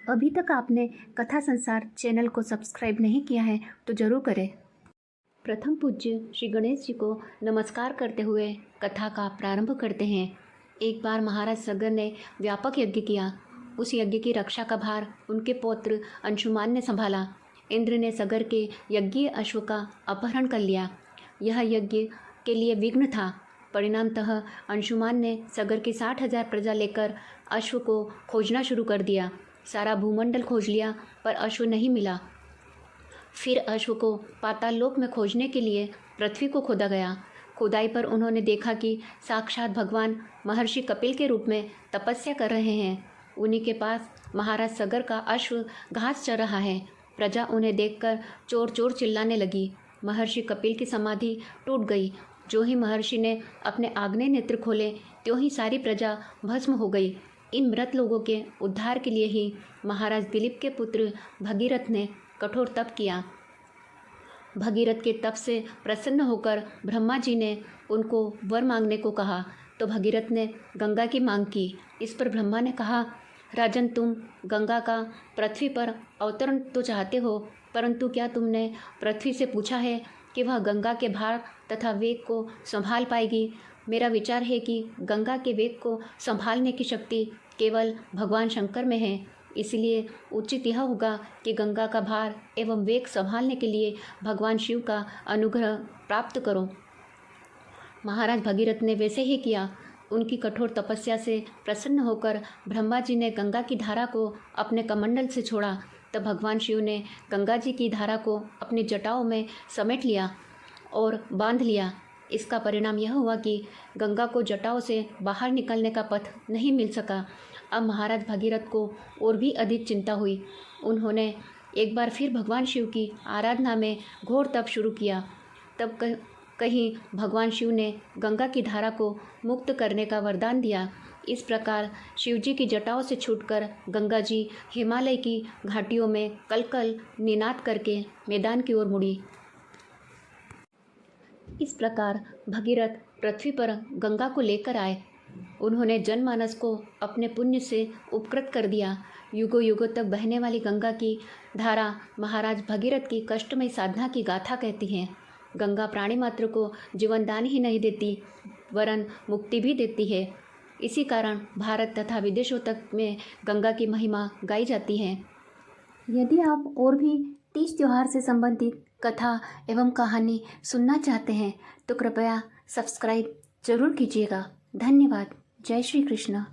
अभी तक आपने कथा संसार चैनल को सब्सक्राइब नहीं किया है तो ज़रूर करें। प्रथम पूज्य श्री गणेश जी को नमस्कार करते हुए कथा का प्रारंभ करते हैं। एक बार महाराज सगर ने व्यापक यज्ञ किया। उस यज्ञ की रक्षा का भार उनके पौत्र अंशुमान ने संभाला। इंद्र ने सगर के यज्ञीय अश्व का अपहरण कर लिया। यह यज्ञ के लिए विघ्न था। परिणामतः अंशुमान ने सगर की 60,000 प्रजा लेकर अश्व को खोजना शुरू कर दिया। सारा भूमंडल खोज लिया पर अश्व नहीं मिला। फिर अश्व को पाताल लोक में खोजने के लिए पृथ्वी को खोदा गया। खुदाई पर उन्होंने देखा कि साक्षात भगवान महर्षि कपिल के रूप में तपस्या कर रहे हैं। उन्हीं के पास महाराज सगर का अश्व घास चर रहा है। प्रजा उन्हें देखकर चोर चोर चिल्लाने लगी। महर्षि कपिल की समाधि टूट गई। जो ही महर्षि ने अपने आग्नेय नेत्र खोले त्यों ही सारी प्रजा भस्म हो गई। इन मृत लोगों के उद्धार के लिए ही महाराज दिलीप के पुत्र भगीरथ ने कठोर तप किया। भगीरथ के तप से प्रसन्न होकर ब्रह्मा जी ने उनको वर मांगने को कहा तो भगीरथ ने गंगा की मांग की। इस पर ब्रह्मा ने कहा, राजन, तुम गंगा का पृथ्वी पर अवतरण तो चाहते हो, परंतु क्या तुमने पृथ्वी से पूछा है कि वह गंगा के भार तथा वेग को संभाल पाएगी? मेरा विचार है कि गंगा के वेग को संभालने की शक्ति केवल भगवान शंकर में है। इसलिए उचित यह होगा कि गंगा का भार एवं वेग संभालने के लिए भगवान शिव का अनुग्रह प्राप्त करो। महाराज भगीरथ ने वैसे ही किया। उनकी कठोर तपस्या से प्रसन्न होकर ब्रह्मा जी ने गंगा की धारा को अपने कमंडल से छोड़ा। तब भगवान शिव ने गंगा जी की धारा को अपनी जटाओं में समेट लिया और बांध लिया। इसका परिणाम यह हुआ कि गंगा को जटाओं से बाहर निकलने का पथ नहीं मिल सका। अब महाराज भगीरथ को और भी अधिक चिंता हुई। उन्होंने एक बार फिर भगवान शिव की आराधना में घोर तप शुरू किया। तब कहीं भगवान शिव ने गंगा की धारा को मुक्त करने का वरदान दिया। इस प्रकार शिव जी की जटाओं से छूटकर गंगा जी हिमालय की घाटियों में कलकल निनाद करके मैदान की ओर मुड़ी। इस प्रकार भगीरथ पृथ्वी पर गंगा को लेकर आए। उन्होंने जनमानस को अपने पुण्य से उपकृत कर दिया। युगों युगों तक बहने वाली गंगा की धारा महाराज भगीरथ की कष्टमय साधना की गाथा कहती है। गंगा प्राणी मात्र को जीवन दान ही नहीं देती वरन मुक्ति भी देती है। इसी कारण भारत तथा विदेशों तक में गंगा की महिमा गाई जाती है। यदि आप और भी तीज त्योहार से संबंधित कथा एवं कहानी सुनना चाहते हैं तो कृपया सब्सक्राइब जरूर कीजिएगा। धन्यवाद। जय श्री कृष्ण।